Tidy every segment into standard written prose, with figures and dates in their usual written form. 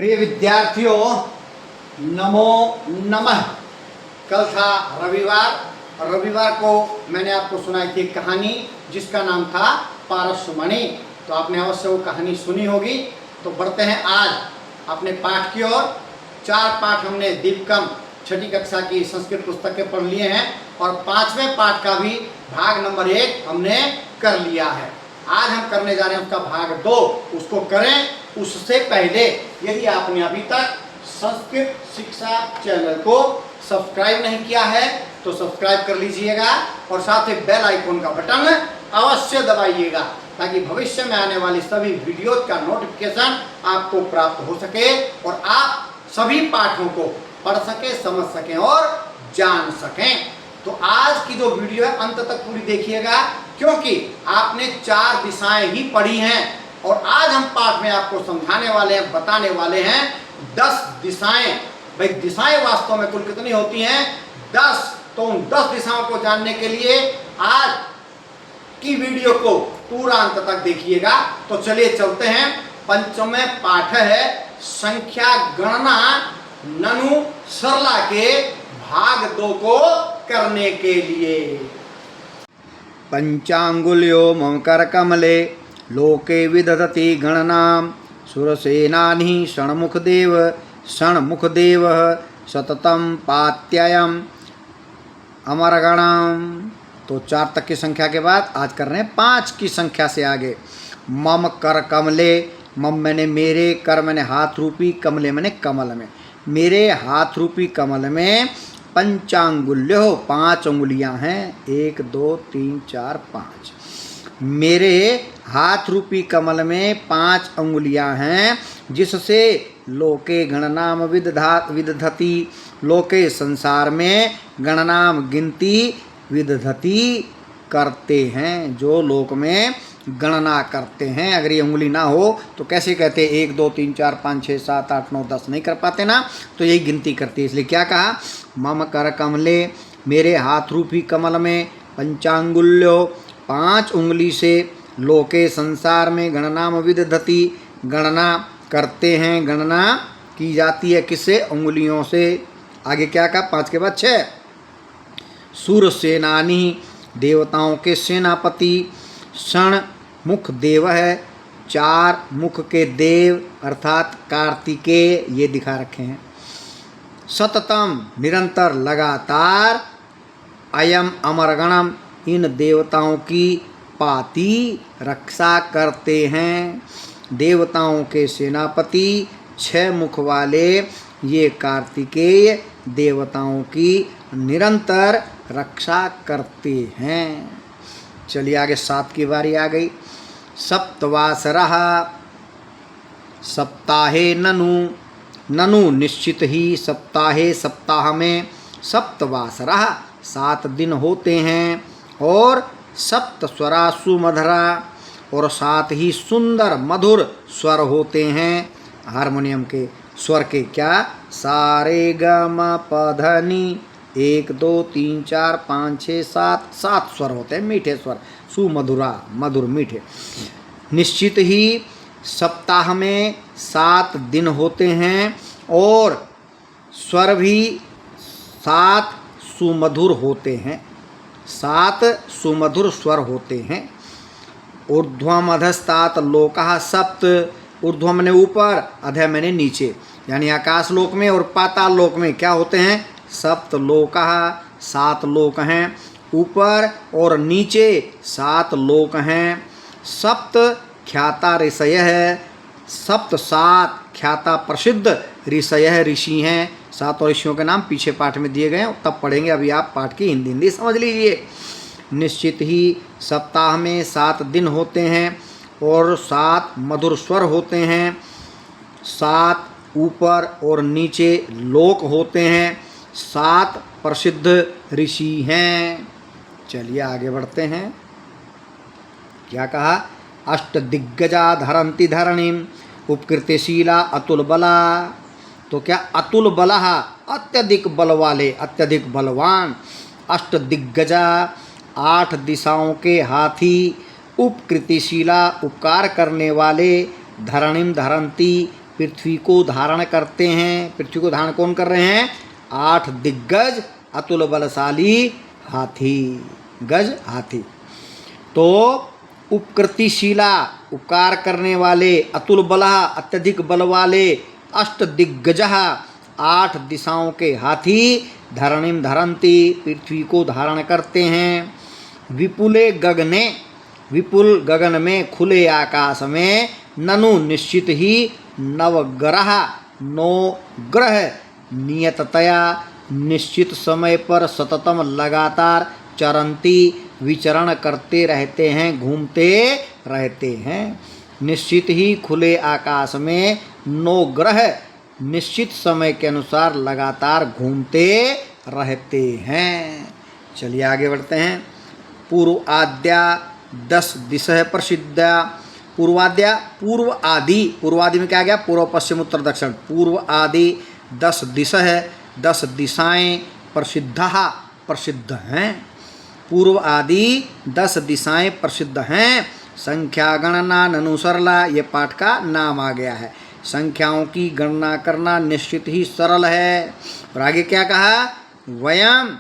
प्रिय विद्यार्थियों, नमो नमः। कल था रविवार और रविवार को मैंने आपको सुनाई थी कहानी जिसका नाम था पारसमणि। तो आपने अवश्य वो कहानी सुनी होगी। तो बढ़ते हैं आज अपने पाठ की ओर। 4 पाठ हमने दीपकम छठी कक्षा की संस्कृत पुस्तक के पढ़ लिए हैं और 5वें पाठ का भी भाग नंबर 1 हमने कर लिया है। आज हम करने जा रहे हैं उसका भाग 2। उसको करें उससे पहले यदि आपने अभी तक संस्कृत शिक्षा चैनल को सब्सक्राइब नहीं किया है तो सब्सक्राइब कर लीजिएगा और साथ ही बेल आइकन का बटन अवश्य दबाइएगा ताकि भविष्य में आने वाली सभी वीडियो का नोटिफिकेशन आपको प्राप्त हो सके और आप सभी पाठों को पढ़ सके, समझ सकें और जान सकें। तो आज की जो वीडियो है अंत तक पूरी देखिएगा क्योंकि आपने 4 दिशाएं ही पढ़ी हैं और आज हम पाठ में आपको समझाने वाले हैं, बताने वाले हैं 10 दिशाएं। भाई दिशाएं वास्तव में कुल कितनी होती हैं? 10। तो उन 10 दिशाओं को जानने के लिए आज की वीडियो को पूरा अंत तक देखिएगा। तो चलिए चलते हैं। 5वें पाठ है संख्या गणना ननु सरला के भाग 2 को करने के लिए। पंचांगुल्यो मम कर कमले लोके विदधति गणनां सुरसेनानि षण्मुख देव सततम पात्ययम अमरगणम। तो 4 तक की संख्या के बाद आज कर रहे हैं 5 की संख्या से आगे। मम कर कमले, मम मैंने मेरे, कर मैंने हाथ रूपी, कमले मैंने कमल में, मेरे हाथ रूपी कमल में पंचांगुल्यो 5 उंगलियां हैं। 1 2 3 4 5। मेरे हाथ रूपी कमल में 5 उंगलियां हैं जिससे लोके गणनाम विदधति, लोके संसार में गणनाम गिनती, विदधति करते हैं, जो लोक में गणना करते हैं। अगर ये उंगली ना हो तो कैसे कहते 1 2 3 4 5 6 7 8 9 10 नहीं कर पाते ना। तो यही गिनती करती है। इसलिए क्या कहा? मम कर कमले, मेरे हाथ रूपी कमल में पंचांगुल्यो 5 उंगली से, लोके संसार में गणनाम विदधति गणना करते हैं, गणना की जाती है किससे? उंगलियों से। आगे क्या कहा? 5 के बाद 6। सुरसेनानी, देवताओं के सेनापति, षण्मुख देव है, 4 मुख के देव अर्थात कार्तिकेय, ये दिखा रखे हैं। सततम निरंतर लगातार, अयम अमरगणम, इन देवताओं की पाती रक्षा करते हैं। देवताओं के सेनापति 6 मुख वाले ये कार्तिकेय देवताओं की निरंतर रक्षा करते हैं। चलिए आगे 7 की बारी आ गई। सप्तवासरः सप्ताहे ननु, ननु निश्चित ही, सप्ताहे सप्ताह में, सप्तवासरः 7 दिन होते हैं और सप्त स्वरासु मधुरा, और 7 ही सुंदर मधुर स्वर होते हैं हारमोनियम के स्वर के। क्या? सारे ग म प ध नि, 1 2 3 4 5 6 7 स्वर होते हैं, मीठे स्वर, सुमधुरा, मधुर मीठे। निश्चित ही सप्ताह में 7 दिन होते हैं और स्वर भी 7 सुमधुर होते हैं, 7 सुमधुर स्वर होते हैं। ऊर्ध्वम अधस्तात लोकः सप्त, ऊर्ध्व मैंने ऊपर, अधः मैंने नीचे, यानी आकाश लोक में और पाताल लोक में क्या होते हैं? सप्त लोकः, 7 लोक हैं। ऊपर और नीचे 7 लोक हैं। सप्त ख्याता ऋषय है, सप्त 7 ख्याता प्रसिद्ध ऋषय ऋषि हैं। 7 ऋषियों के नाम पीछे पाठ में दिए गए हैं, तब पढ़ेंगे। अभी आप पाठ की हिंदी समझ लीजिए। निश्चित ही सप्ताह में 7 दिन होते हैं और 7 मधुर स्वर होते हैं। 7 ऊपर और नीचे लोक होते हैं। 7 प्रसिद्ध ऋषि हैं। चलिए आगे बढ़ते हैं। क्या कहा? अष्ट दिग्गजा धरंती धरणीम उपकृतिशीला अतुल बला। तो क्या? अतुल बलः, अत्यधिक बल वाले, अत्यधिक बलवान। अष्ट दिग्गजा 8 दिशाओं के हाथी, उपकृतिशीला उपकार करने वाले, धरणीम धरंती पृथ्वी को धारण करते हैं। पृथ्वी को धारण कौन कर रहे हैं? 8 दिग्गज अतुल बलशाली हाथी, गज हाथी। तो उपकृतिशीला, उपकार करने वाले, अतुल बलः अत्यधिक बल वाले, अष्ट दिग्गजः 8 दिशाओं के हाथी, धरणिम धरन्ति पृथ्वी को धारण करते हैं। विपुले गगने, विपुल गगन में, खुले आकाश में, ननु निश्चित ही, नवग्रह 9 ग्रह नियततया निश्चित समय पर सततम लगातार चरंती विचरण करते रहते हैं, घूमते रहते हैं। निश्चित ही खुले आकाश में 9 ग्रह निश्चित समय के अनुसार लगातार घूमते रहते हैं। चलिए आगे बढ़ते हैं। पूर्व आद्या 10 दिशा प्रसिद्धा। पूर्वाद्या, पूर्व आदि, पूर्वादि में क्या गया? पूर्व पश्चिम उत्तर दक्षिण। पूर्व आदि 10 दिशा है, 10 दिशाएं प्रसिद्धा, प्रसिद्ध हैं। पूर्व आदि 10 दिशाएं प्रसिद्ध हैं। संख्या गणना अनुसरला, ये पाठ का नाम आ गया है। संख्याओं की गणना करना निश्चित ही सरल है। और आगे क्या कहा? वयम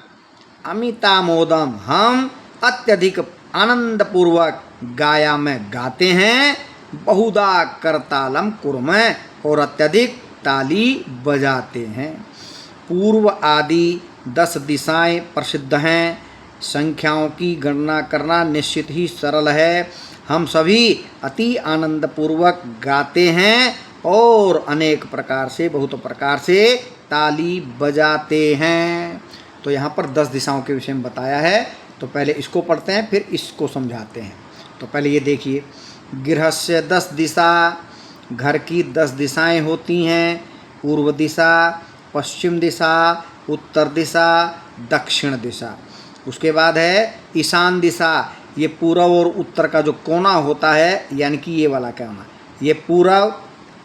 अमितामोदम, हम अत्यधिक आनंदपूर्वक गाया में गाते हैं, बहुधा करतालम कुर्मः, और अत्यधिक ताली बजाते हैं। पूर्व आदि 10 दिशाएं प्रसिद्ध हैं। संख्याओं की गणना करना निश्चित ही सरल है। हम सभी अति आनंदपूर्वक गाते हैं और अनेक प्रकार से, बहुत प्रकार से ताली बजाते हैं। तो यहाँ पर 10 दिशाओं के विषय में बताया है। तो पहले इसको पढ़ते हैं, फिर इसको समझाते हैं। तो पहले ये देखिए, गृहस्य 10 दिशा, घर की 10 दिशाएं होती हैं। पूर्व दिशा, पश्चिम दिशा, उत्तर दिशा, दक्षिण दिशा। उसके बाद है ईशान दिशा, ये पूर्व और उत्तर का जो कोना होता है, यानी कि ये वाला कोना, ये पूर्व,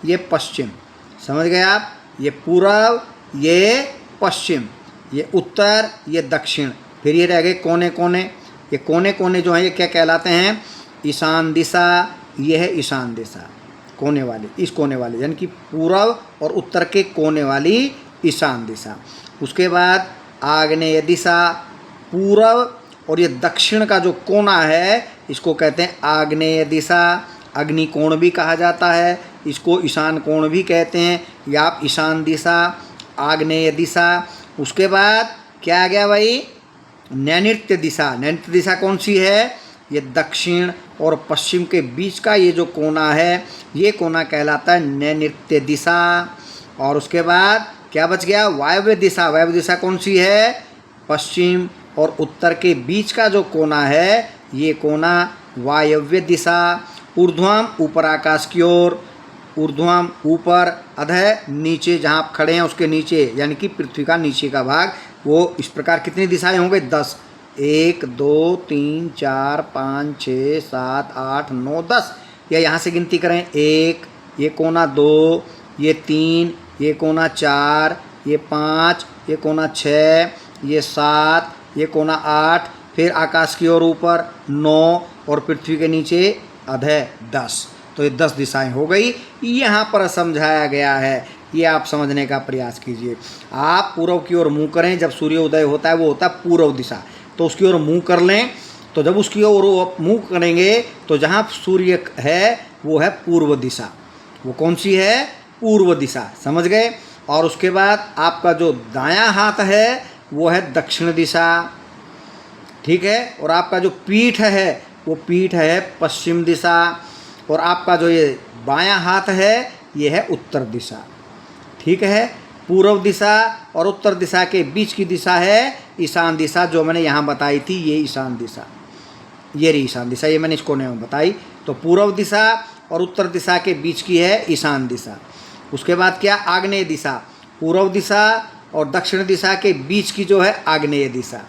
ये पश्चिम, समझ गए आप? ये पूर्व, ये पश्चिम, ये उत्तर, ये दक्षिण। फिर ये रह गए कोने कोने। ये कोने कोने जो हैं ये क्या कहलाते हैं? ईशान दिशा। ये है ईशान दिशा, कोने वाली, इस कोने वाली, यानी कि पूर्व और उत्तर के कोने वाली ईशान दिशा। उसके बाद आग्नेय दिशा, पूर्व और ये दक्षिण का जो कोना है इसको कहते हैं आग्नेय दिशा। अग्नि कोण भी कहा जाता है, इसको ईशान कोण भी कहते हैं। या आप ईशान दिशा, आग्नेय दिशा। उसके बाद क्या आ गया भाई? नैऋत्य दिशा। नैऋत्य दिशा कौन सी है? ये दक्षिण और पश्चिम के बीच का ये जो कोना है, ये कोना कहलाता है नैऋत्य दिशा। और उसके बाद क्या बच गया? वायव्य दिशा। वायव्य दिशा कौन सी है? पश्चिम और उत्तर के बीच का जो कोना है, ये कोना वायव्य दिशा। ऊर्ध्वम, ऊपर आकाश की ओर। ऊर्ध्वम ऊपर, अधः नीचे, जहाँ आप खड़े हैं उसके नीचे, यानी कि पृथ्वी का नीचे का भाग। वो इस प्रकार कितनी दिशाएं होंगे? 10। 1 2 3 4 5 6 7 8 9 10। या यहाँ से गिनती करें, 1, ये कोना 2, ये 3, ये कोना 4, ये 5, ये कोना 6, ये 7, ये कोना 8, फिर आकाश की ओर ऊपर 9 और पृथ्वी के नीचे अधः 10। तो ये 10 दिशाएं हो गई। यहाँ पर समझाया गया है, ये आप समझने का प्रयास कीजिए। आप पूर्व की ओर मुँह करें, जब सूर्य उदय होता है वो होता है पूर्व दिशा, तो उसकी ओर मुँह कर लें। तो जब उसकी ओर मुँह करेंगे तो जहाँ सूर्य है वो है पूर्व दिशा। वो कौन सी है? पूर्व दिशा, समझ गए? और उसके बाद आपका जो दायां हाथ है वो है दक्षिण दिशा, ठीक है? और आपका जो पीठ है वो पीठ है पश्चिम दिशा। और आपका जो ये बायां हाथ है ये है उत्तर दिशा, ठीक है? पूर्व दिशा और उत्तर दिशा के बीच की दिशा है ईशान दिशा, जो मैंने यहाँ बताई थी। ये ईशान दिशा, ये रही ईशान दिशा, ये मैंने इस कोने में बताई। तो पूर्व दिशा और उत्तर दिशा के बीच की है ईशान दिशा। उसके बाद क्या? आग्नेय दिशा। पूर्व दिशा और दक्षिण दिशा के बीच की जो है आग्नेय दिशा,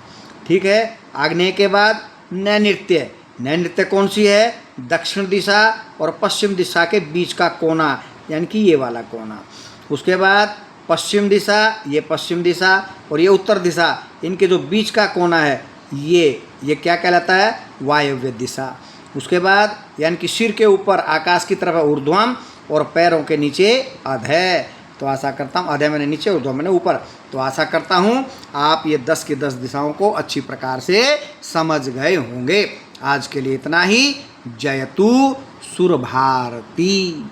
ठीक है? आग्नेय के बाद नैऋत्य। नैऋत्य कौन सी है? दक्षिण दिशा और पश्चिम दिशा के बीच का कोना, यानी कि ये वाला कोना। उसके बाद पश्चिम दिशा, ये पश्चिम दिशा, और ये उत्तर दिशा, इनके जो बीच का कोना है ये क्या कहलाता है? वायव्य दिशा। उसके बाद यानी कि सिर के ऊपर आकाश की तरफ ऊर्ध्वम, और पैरों के नीचे अध है। तो आशा करता हूँ, अधे मैंने नीचे और दो मैंने ऊपर। तो आशा करता हूँ आप ये 10 की 10 दिशाओं को अच्छी प्रकार से समझ गए होंगे। आज के लिए इतना ही। जयतु सुर भारती।